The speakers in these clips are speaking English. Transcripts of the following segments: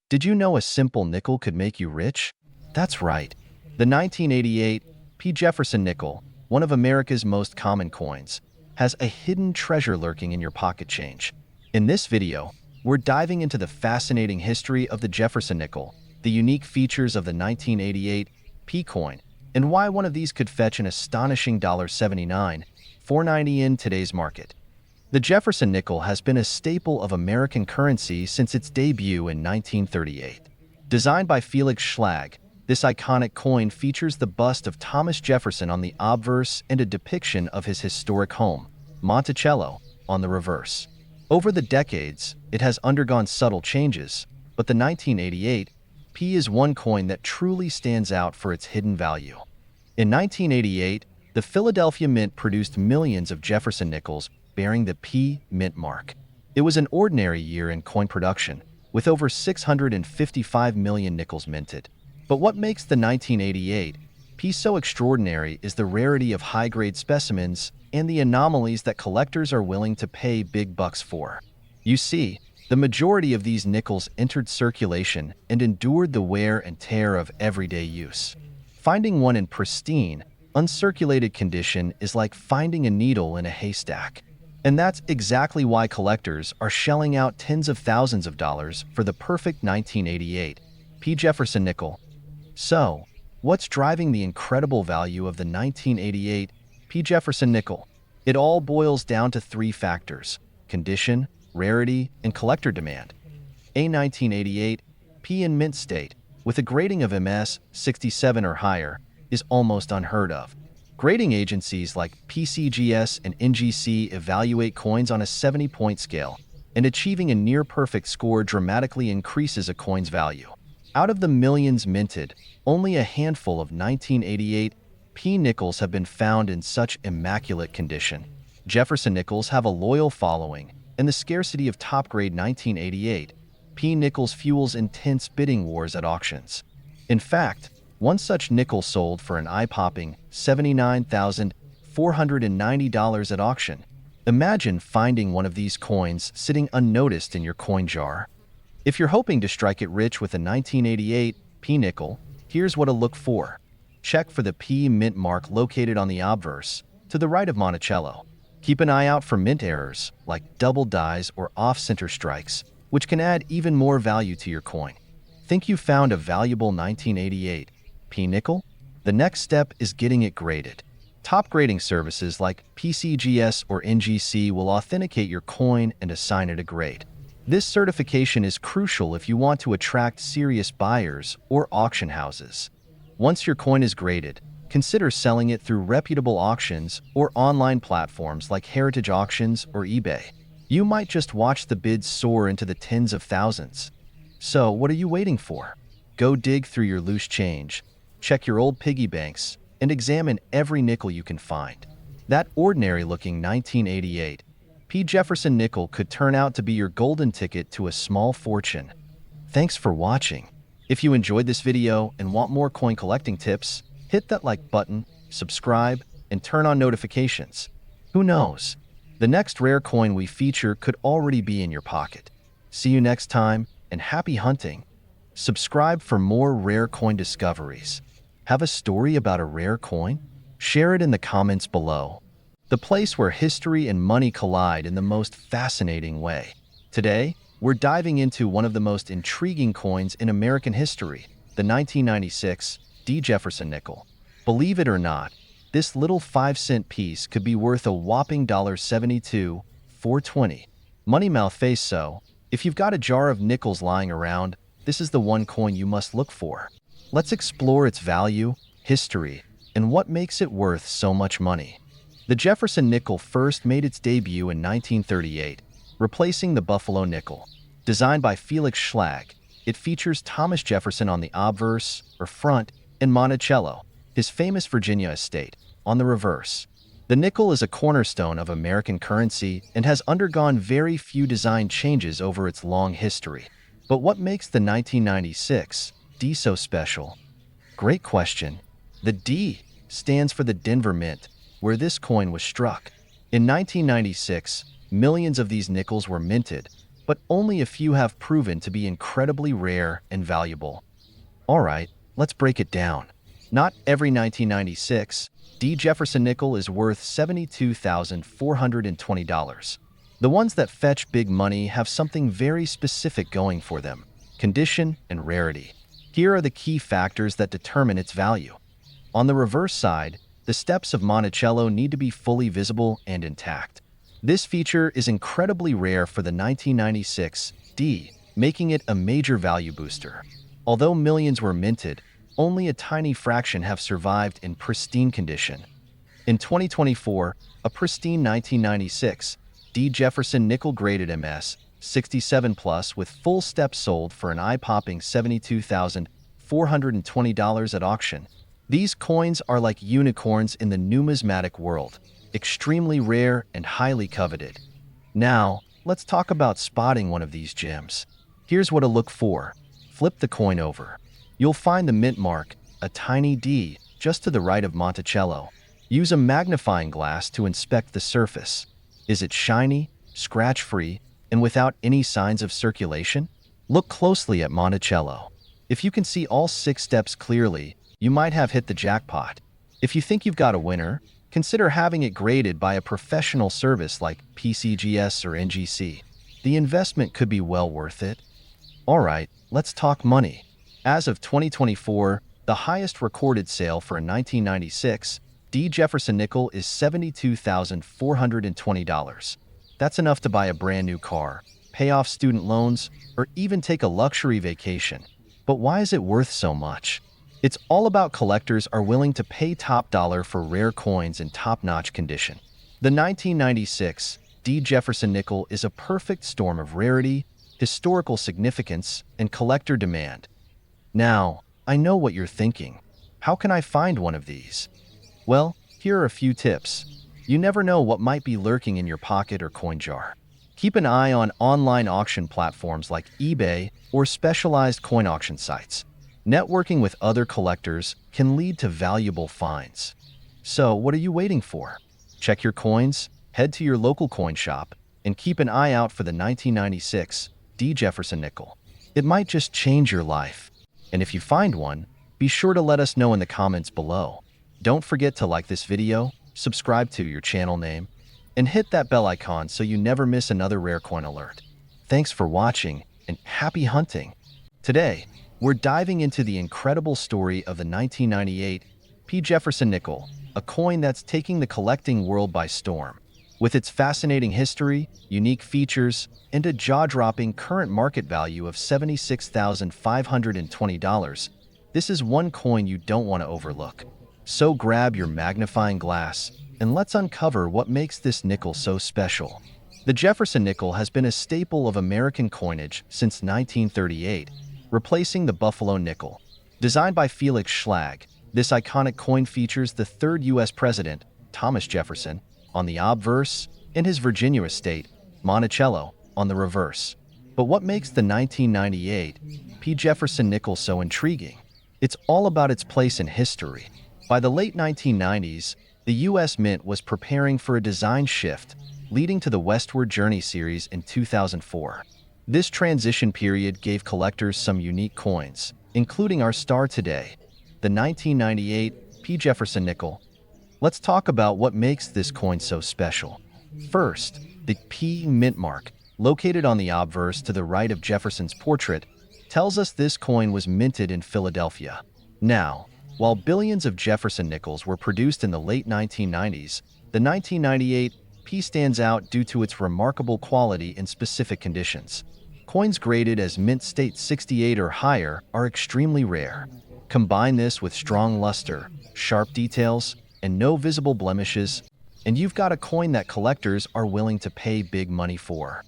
Did you know a simple nickel could make you rich? That's right. The 1988 P. Jefferson nickel, one of America's most common coins, has a hidden treasure lurking in your pocket change. In this video, we're diving into the fascinating history of the Jefferson nickel, the unique features of the 1988 P coin, and why one of these could fetch an astonishing $79, $4.90 in today's market. The Jefferson nickel has been a staple of American currency since its debut in 1938. Designed by Felix Schlag, this iconic coin features the bust of Thomas Jefferson on the obverse and a depiction of his historic home, Monticello, on the reverse. Over the decades, it has undergone subtle changes, but the 1988 P is one coin that truly stands out for its hidden value. In 1988, the Philadelphia Mint produced millions of Jefferson nickels bearing the P mint mark. It was an ordinary year in coin production, with over 655 million nickels minted. But what makes the 1988 P so extraordinary is the rarity of high-grade specimens and the anomalies that collectors are willing to pay big bucks for. You see, the majority of these nickels entered circulation and endured the wear and tear of everyday use. Finding one in pristine, uncirculated condition is like finding a needle in a haystack. And that's exactly why collectors are shelling out tens of thousands of dollars for the perfect 1988 P. Jefferson nickel. So, what's driving the incredible value of the 1988 P. Jefferson nickel? It all boils down to three factors: condition, rarity, and collector demand. A 1988 P in mint state, with a grading of MS 67 or higher, is almost unheard of. Grading agencies like PCGS and NGC evaluate coins on a 70-point scale, and achieving a near-perfect score dramatically increases a coin's value. Out of the millions minted, only a handful of 1988 P nickels have been found in such immaculate condition. Jefferson nickels have a loyal following, and the scarcity of top-grade 1988 P nickels fuels intense bidding wars at auctions. In fact, one such nickel sold for an eye-popping $79,490 at auction. Imagine finding one of these coins sitting unnoticed in your coin jar. If you're hoping to strike it rich with a 1988 P nickel, here's what to look for. Check for the P mint mark located on the obverse, to the right of Monticello. Keep an eye out for mint errors, like double dies or off-center strikes, which can add even more value to your coin. Think you found a valuable 1988 P nickel? The next step is getting it graded. Top grading services like PCGS or NGC will authenticate your coin and assign it a grade. This certification is crucial if you want to attract serious buyers or auction houses. Once your coin is graded, consider selling it through reputable auctions or online platforms like Heritage Auctions or eBay. You might just watch the bids soar into the tens of thousands. So, what are you waiting for? Go dig through your loose change, check your old piggy banks, and examine every nickel you can find. That ordinary-looking 1988 P. Jefferson nickel could turn out to be your golden ticket to a small fortune. Thanks for watching. If you enjoyed this video and want more coin collecting tips, hit that like button, subscribe, and turn on notifications. Who knows? The next rare coin we feature could already be in your pocket. See you next time, and happy hunting. Subscribe for more rare coin discoveries. Have a story about a rare coin? Share it in the comments below. The place where history and money collide in the most fascinating way. Today, we're diving into one of the most intriguing coins in American history, the 1996 D. Jefferson nickel. Believe it or not, this little 5-cent piece could be worth a whopping $72, $4.20. Money mouth face. So, if you've got a jar of nickels lying around, this is the one coin you must look for. Let's explore its value, history, and what makes it worth so much money. The Jefferson nickel first made its debut in 1938, replacing the Buffalo nickel. Designed by Felix Schlag, it features Thomas Jefferson on the obverse, or front, and Monticello, his famous Virginia estate, on the reverse. The nickel is a cornerstone of American currency and has undergone very few design changes over its long history. But what makes the 1996 D so special? Great question. The D stands for the Denver Mint, where this coin was struck. In 1996, millions of these nickels were minted, but only a few have proven to be incredibly rare and valuable. Alright, let's break it down. Not every 1996 Jefferson nickel is worth $72,420. The ones that fetch big money have something very specific going for them: condition and rarity. Here are the key factors that determine its value. On the reverse side, the steps of Monticello need to be fully visible and intact. This feature is incredibly rare for the 1996 making it a major value booster. Although millions were minted, only a tiny fraction have survived in pristine condition. In 2024, a pristine 1996 Jefferson nickel-graded MS 67 Plus with full steps sold for an eye-popping $72,420 at auction. These coins are like unicorns in the numismatic world, extremely rare and highly coveted. Now, let's talk about spotting one of these gems. Here's what to look for. Flip the coin over. You'll find the mint mark, a tiny D, just to the right of Monticello. Use a magnifying glass to inspect the surface. Is it shiny, scratch-free, and without any signs of circulation? Look closely at Monticello. If you can see all 6 steps clearly, you might have hit the jackpot. If you think you've got a winner, consider having it graded by a professional service like PCGS or NGC. The investment could be well worth it. Alright, let's talk money. As of 2024, the highest recorded sale for a 1996 Jefferson nickel is $72,420. That's enough to buy a brand new car, pay off student loans, or even take a luxury vacation. But why is it worth so much? It's all about collectors are willing to pay top dollar for rare coins in top-notch condition. The 1996 Jefferson nickel is a perfect storm of rarity, historical significance, and collector demand. Now, I know what you're thinking. How can I find one of these? Well, here are a few tips. You never know what might be lurking in your pocket or coin jar. Keep an eye on online auction platforms like eBay or specialized coin auction sites. Networking with other collectors can lead to valuable finds. So, what are you waiting for? Check your coins, head to your local coin shop, and keep an eye out for the 1996 Jefferson nickel. It might just change your life. And if you find one, be sure to let us know in the comments below. Don't forget to like this video, subscribe to your channel name, and hit that bell icon so you never miss another rare coin alert. Thanks for watching, and happy hunting! Today, we're diving into the incredible story of the 1998 Jefferson nickel, a coin that's taking the collecting world by storm. With its fascinating history, unique features, and a jaw-dropping current market value of $76,520, this is one coin you don't want to overlook. So grab your magnifying glass, and let's uncover what makes this nickel so special. The Jefferson nickel has been a staple of American coinage since 1938, replacing the Buffalo nickel. Designed by Felix Schlag, this iconic coin features the third U.S. president, Thomas Jefferson, on the obverse, and his Virginia estate, Monticello, on the reverse. But what makes the 1998 Jefferson nickel so intriguing? It's all about its place in history. By the late 1990s, the U.S. Mint was preparing for a design shift, leading to the Westward Journey series in 2004. This transition period gave collectors some unique coins, including our star today, the 1998 Jefferson nickel. Let's talk about what makes this coin so special. First, the P mint mark, located on the obverse to the right of Jefferson's portrait, tells us this coin was minted in Philadelphia. Now, while billions of Jefferson nickels were produced in the late 1990s, the 1998 P stands out due to its remarkable quality in specific conditions. Coins graded as mint state 68 or higher are extremely rare. Combine this with strong luster, sharp details, and no visible blemishes, and you've got a coin that collectors are willing to pay big money for.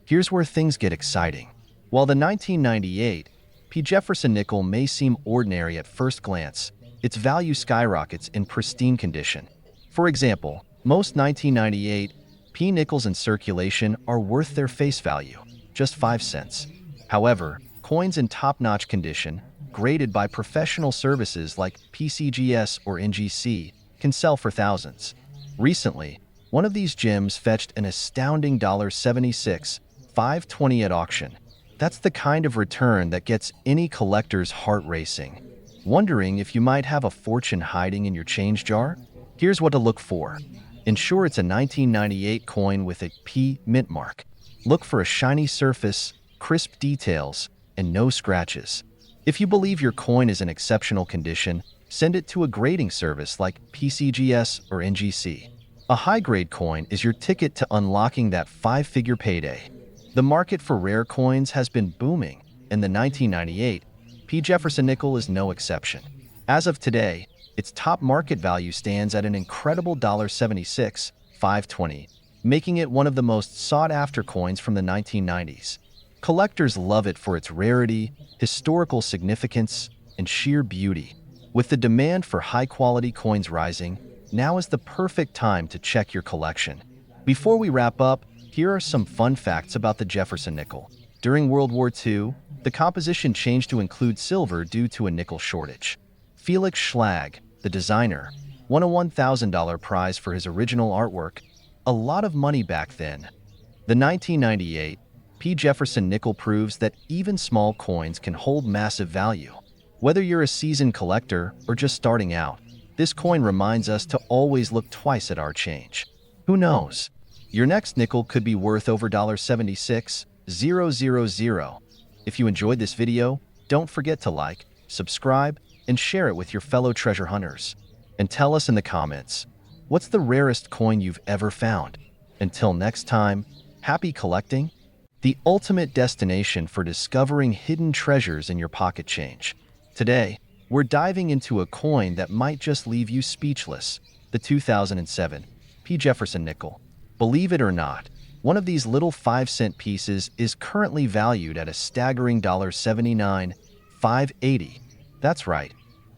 Here's where things get exciting. While the 1998 Jefferson nickel may seem ordinary at first glance, its value skyrockets in pristine condition. For example, most 1998 P nickels in circulation are worth their face value, just 5 cents. However, coins in top-notch condition, graded by professional services like PCGS or NGC, can sell for thousands. Recently, one of these gems fetched an astounding $76 520 at auction. That's the kind of return that gets any collector's heart racing. Wondering if you might have a fortune hiding in your change jar? Here's what to look for. Ensure it's a 1998 coin with a P mint mark. Look for a shiny surface, crisp details, and no scratches. If you believe your coin is in exceptional condition, send it to a grading service like PCGS or NGC. A high-grade coin is your ticket to unlocking that five-figure payday. The market for rare coins has been booming, and the 1998 P. Jefferson nickel is no exception. As of today, its top market value stands at an incredible $76, 520, making it one of the most sought-after coins from the 1990s. Collectors love it for its rarity, historical significance, and sheer beauty. With the demand for high-quality coins rising, now is the perfect time to check your collection. Before we wrap up, here are some fun facts about the Jefferson nickel. During World War II, the composition changed to include silver due to a nickel shortage. Felix Schlag, the designer, won a $1,000 prize for his original artwork, a lot of money back then. The 1998 P. Jefferson nickel proves that even small coins can hold massive value. Whether you're a seasoned collector or just starting out, this coin reminds us to always look twice at our change. Who knows? Your next nickel could be worth over $76,000. If you enjoyed this video, don't forget to like, subscribe, and share it with your fellow treasure hunters. And tell us in the comments, what's the rarest coin you've ever found? Until next time, happy collecting, the ultimate destination for discovering hidden treasures in your pocket change. Today, we're diving into a coin that might just leave you speechless, the 2007 P. Jefferson nickel. Believe it or not, one of these little 5-cent pieces is currently valued at a staggering $79, 580. That's right.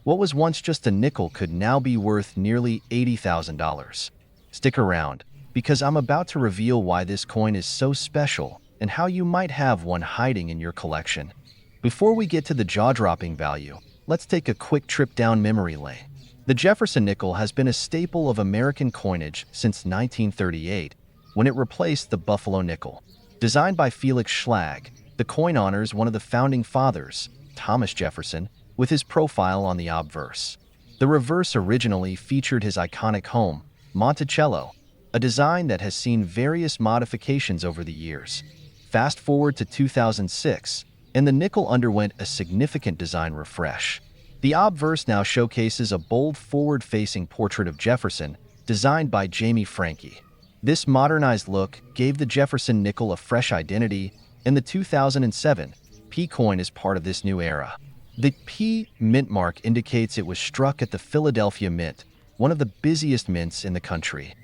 What was once just a nickel could now be worth nearly $80,000. Stick around, because I'm about to reveal why this coin is so special and how you might have one hiding in your collection. Before we get to the jaw-dropping value, let's take a quick trip down memory lane. The Jefferson nickel has been a staple of American coinage since 1938, when it replaced the Buffalo nickel. Designed by Felix Schlag, the coin honors one of the founding fathers, Thomas Jefferson, with his profile on the obverse. The reverse originally featured his iconic home, Monticello, a design that has seen various modifications over the years. Fast forward to 2006, and the nickel underwent a significant design refresh. The obverse now showcases a bold forward-facing portrait of Jefferson, designed by Jamie Franke. This modernized look gave the Jefferson nickel a fresh identity, and the 2007 P coin is part of this new era. The P mint mark indicates it was struck at the Philadelphia Mint, one of the busiest mints in the country.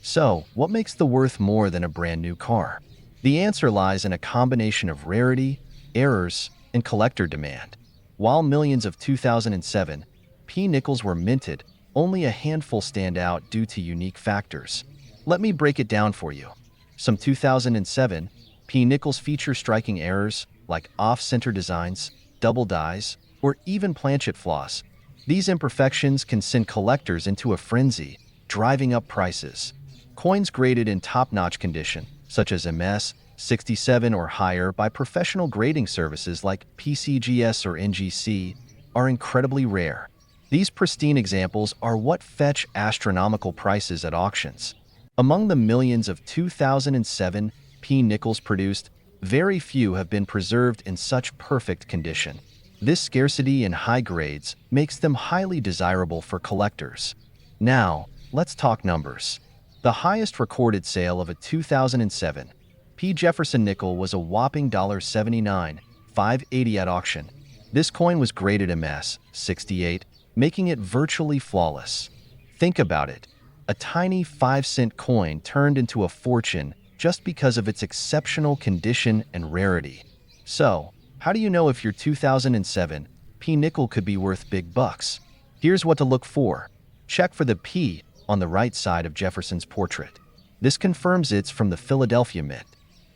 So, what makes the worth more than a brand new car? The answer lies in a combination of rarity, errors, and collector demand. While millions of 2007 P nickels were minted, only a handful stand out due to unique factors. Let me break it down for you. Some 2007 P nickels feature striking errors like off-center designs, double dies, or even planchet flaws. These imperfections can send collectors into a frenzy, driving up prices. Coins graded in top-notch condition, such as MS 67 or higher by professional grading services like PCGS or NGC, are incredibly rare. These pristine examples are what fetch astronomical prices at auctions. Among the millions of 2007 P nickels produced, very few have been preserved in such perfect condition. This scarcity in high grades makes them highly desirable for collectors. Now, let's talk numbers. The highest recorded sale of a 2007 P. Jefferson nickel was a whopping $79, 580 at auction. This coin was graded MS 68, making it virtually flawless. Think about it. A tiny 5-cent coin turned into a fortune just because of its exceptional condition and rarity. So, how do you know if your 2007 P nickel could be worth big bucks? Here's what to look for. Check for the P on the right side of Jefferson's portrait. This confirms it's from the Philadelphia Mint.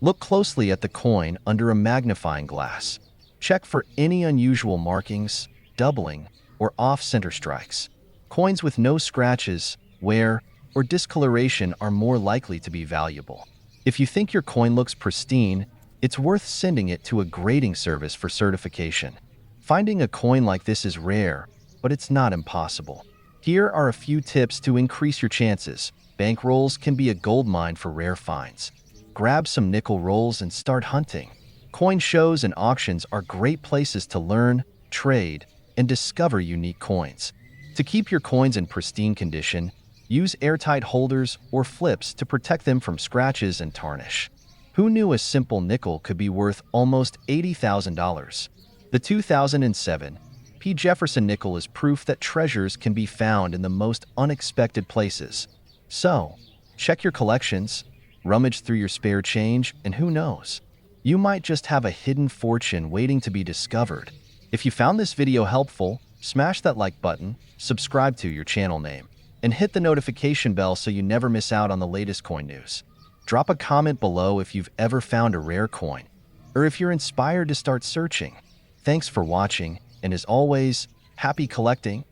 Look closely at the coin under a magnifying glass. Check for any unusual markings, doubling, or off-center strikes. Coins with no scratches, wear, or discoloration are more likely to be valuable. If you think your coin looks pristine, it's worth sending it to a grading service for certification. Finding a coin like this is rare, but it's not impossible. Here are a few tips to increase your chances. Bankrolls can be a goldmine for rare finds. Grab some nickel rolls and start hunting. Coin shows and auctions are great places to learn, trade, and discover unique coins. To keep your coins in pristine condition, use airtight holders or flips to protect them from scratches and tarnish. Who knew a simple nickel could be worth almost $80,000? The 2007 P. Jefferson nickel is proof that treasures can be found in the most unexpected places. So, check your collections, rummage through your spare change, and who knows? You might just have a hidden fortune waiting to be discovered. If you found this video helpful, smash that like button, subscribe to your channel name, and hit the notification bell so you never miss out on the latest coin news. Drop a comment below if you've ever found a rare coin, or if you're inspired to start searching. Thanks for watching, and as always, happy collecting!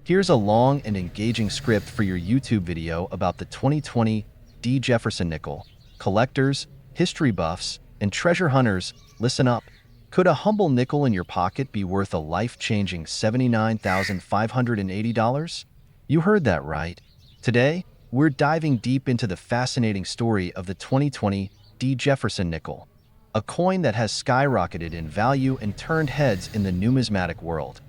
Here's a long and engaging script for your YouTube video about the 2020 D. Jefferson nickel. Collectors, history buffs, and treasure hunters, listen up. Could a humble nickel in your pocket be worth a life-changing $79,580? You heard that right. Today, we're diving deep into the fascinating story of the 2020 D. Jefferson nickel, a coin that has skyrocketed in value and turned heads in the numismatic world.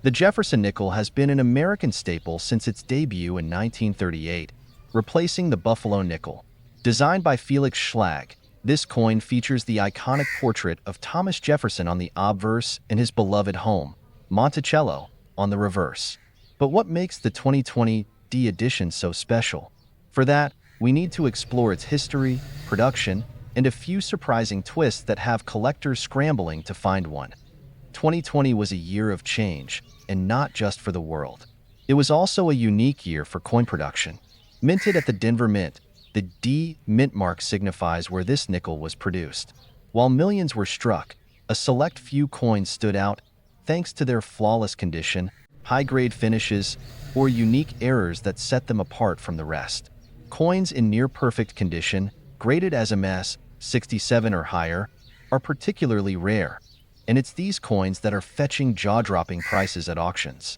The Jefferson nickel has been an American staple since its debut in 1938, replacing the Buffalo nickel. Designed by Felix Schlag, this coin features the iconic portrait of Thomas Jefferson on the obverse and his beloved home, Monticello, on the reverse. But what makes the 2020 D edition so special? For that, we need to explore its history, production, and a few surprising twists that have collectors scrambling to find one. 2020 was a year of change, and not just for the world. It was also a unique year for coin production. Minted at the Denver Mint, the D mint mark signifies where this nickel was produced. While millions were struck, a select few coins stood out thanks to their flawless condition, high-grade finishes, or unique errors that set them apart from the rest. Coins in near-perfect condition, graded as MS 67 or higher, are particularly rare, and it's these coins that are fetching jaw-dropping prices at auctions.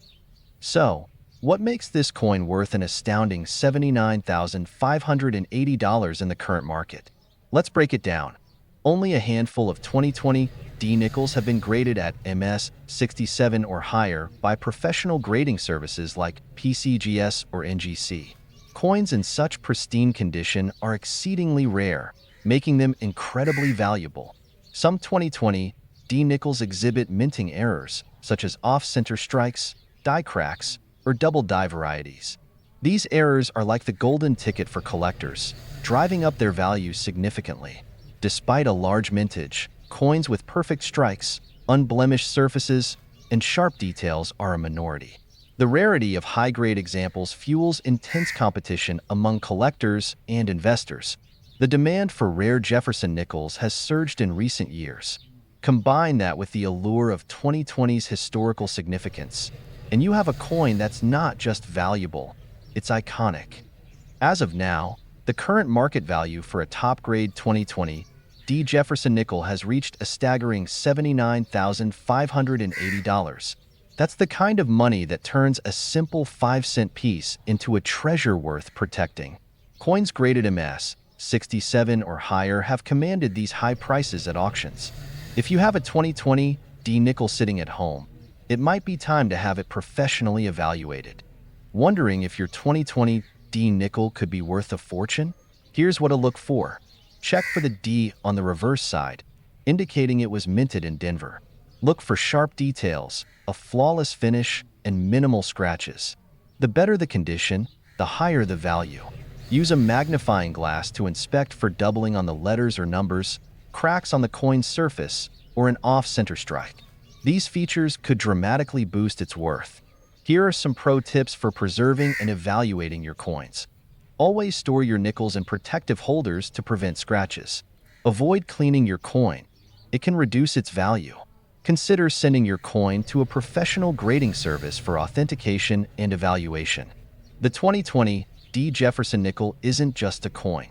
So, what makes this coin worth an astounding $79,580 in the current market? Let's break it down. Only a handful of 2020 D nickels have been graded at MS 67 or higher by professional grading services like PCGS or NGC. Coins in such pristine condition are exceedingly rare, making them incredibly valuable. Some 2020 D nickels exhibit minting errors, such as off-center strikes, die cracks, or double die varieties. These errors are like the golden ticket for collectors, driving up their value significantly. Despite a large mintage, coins with perfect strikes, unblemished surfaces, and sharp details are a minority. The rarity of high-grade examples fuels intense competition among collectors and investors. The demand for rare Jefferson nickels has surged in recent years. Combine that with the allure of 2020's historical significance, and you have a coin that's not just valuable, it's iconic. As of now, the current market value for a top-grade 2020 D. Jefferson nickel has reached a staggering $79,580. That's the kind of money that turns a simple 5-cent piece into a treasure worth protecting. Coins graded MS 67 or higher have commanded these high prices at auctions. If you have a 2020 D nickel sitting at home, it might be time to have it professionally evaluated. Wondering if your 2020 D nickel could be worth a fortune? Here's what to look for. Check for the D on the reverse side, indicating it was minted in Denver. Look for sharp details, a flawless finish, and minimal scratches. The better the condition, the higher the value. Use a magnifying glass to inspect for doubling on the letters or numbers, cracks on the coin's surface, or an off-center strike. These features could dramatically boost its worth. Here are some pro tips for preserving and evaluating your coins. Always store your nickels in protective holders to prevent scratches. Avoid cleaning your coin. It can reduce its value. Consider sending your coin to a professional grading service for authentication and evaluation. The 2020 D. Jefferson nickel isn't just a coin.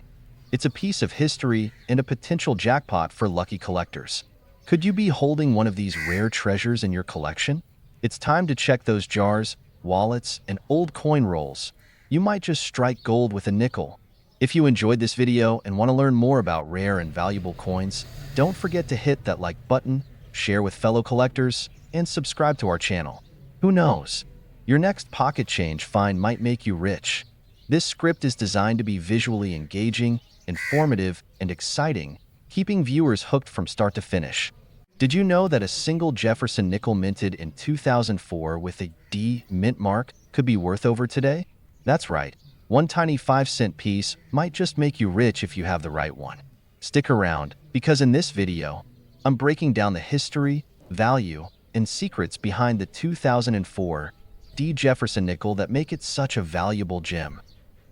It's a piece of history and a potential jackpot for lucky collectors. Could you be holding one of these rare treasures in your collection? It's time to check those jars, wallets, and old coin rolls. You might just strike gold with a nickel. If you enjoyed this video and want to learn more about rare and valuable coins, don't forget to hit that like button, share with fellow collectors, and subscribe to our channel. Who knows? Your next pocket change find might make you rich. This script is designed to be visually engaging, informative, and exciting, keeping viewers hooked from start to finish. Did you know that a single Jefferson nickel minted in 2004 with a D mint mark could be worth over today? That's right. One tiny 5-cent piece might just make you rich if you have the right one. Stick around, because in this video, I'm breaking down the history, value, and secrets behind the 2004 D Jefferson nickel that make it such a valuable gem.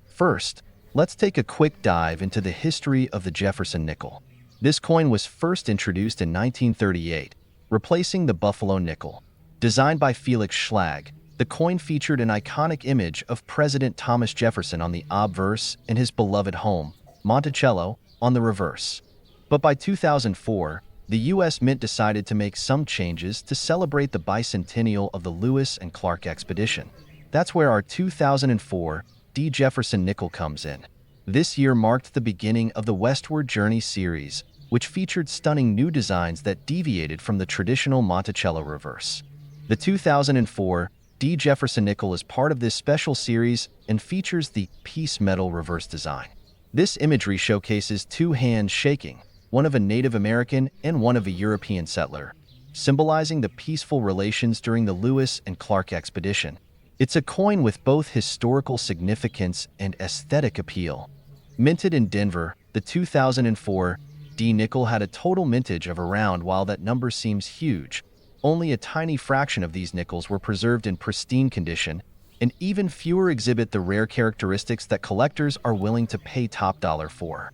First, let's take a quick dive into the history of the Jefferson nickel. This coin was first introduced in 1938, replacing the Buffalo nickel. Designed by Felix Schlag, the coin featured an iconic image of President Thomas Jefferson on the obverse and his beloved home, Monticello, on the reverse. But by 2004, the U.S. Mint decided to make some changes to celebrate the bicentennial of the Lewis and Clark expedition. That's where our 2004 D. Jefferson nickel comes in. This year marked the beginning of the Westward Journey series, which featured stunning new designs that deviated from the traditional Monticello reverse. The 2004 D. Jefferson nickel is part of this special series and features the piece metal reverse design. This imagery showcases two hands shaking, one of a Native American and one of a European settler, symbolizing the peaceful relations during the Lewis and Clark expedition. It's a coin with both historical significance and aesthetic appeal. Minted in Denver, the 2004 D nickel had a total mintage of around. While that number seems huge, only a tiny fraction of these nickels were preserved in pristine condition, and even fewer exhibit the rare characteristics that collectors are willing to pay top dollar for.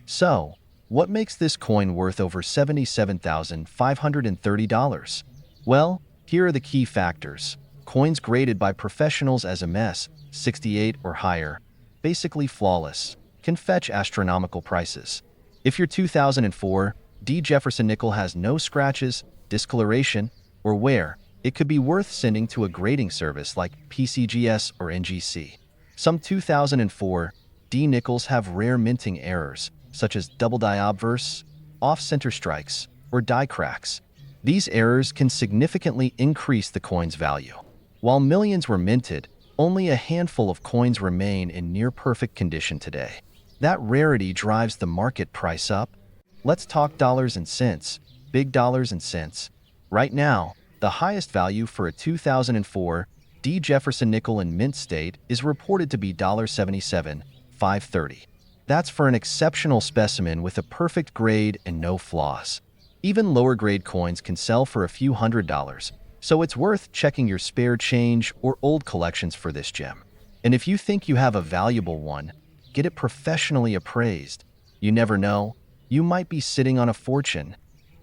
So, what makes this coin worth over $77,530? Well, here are the key factors. Coins graded by professionals as MS 68 or higher, basically flawless, can fetch astronomical prices. If your 2004 D. Jefferson nickel has no scratches, discoloration, or wear, it could be worth sending to a grading service like PCGS or NGC. Some 2004 D nickels have rare minting errors, such as double die obverse, off-center strikes, or die cracks. These errors can significantly increase the coin's value. While millions were minted, only a handful of coins remain in near-perfect condition today. That rarity drives the market price up. Let's talk dollars and cents, big dollars and cents. Right now, the highest value for a 2004 D. Jefferson nickel in mint state is reported to be $77,530. That's for an exceptional specimen with a perfect grade and no flaws. Even lower-grade coins can sell for a few $100s, so it's worth checking your spare change or old collections for this gem. And if you think you have a valuable one, get it professionally appraised. You never know, you might be sitting on a fortune.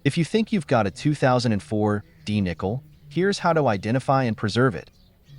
If you think you've got a 2004 D nickel, here's how to identify and preserve it.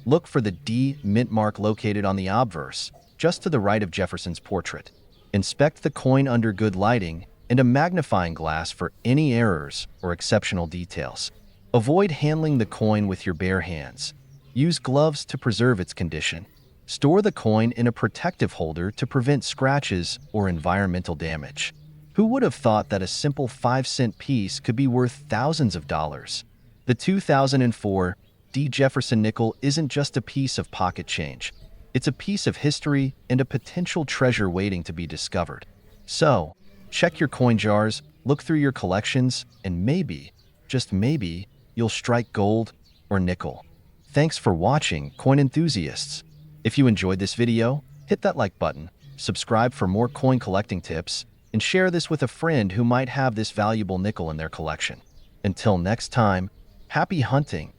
Look for the D mint mark located on the obverse, just to the right of Jefferson's portrait. Inspect the coin under good lighting and a magnifying glass for any errors or exceptional details. Avoid handling the coin with your bare hands. Use gloves to preserve its condition. Store the coin in a protective holder to prevent scratches or environmental damage. Who would have thought that a simple 5-cent piece could be worth thousands of dollars? The 2004 D. Jefferson nickel isn't just a piece of pocket change. It's a piece of history and a potential treasure waiting to be discovered. So, check your coin jars, look through your collections, and maybe, just maybe, you'll strike gold or nickel. Thanks for watching, coin enthusiasts. If you enjoyed this video, hit that like button, subscribe for more coin collecting tips, and share this with a friend who might have this valuable nickel in their collection. Until next time, happy hunting!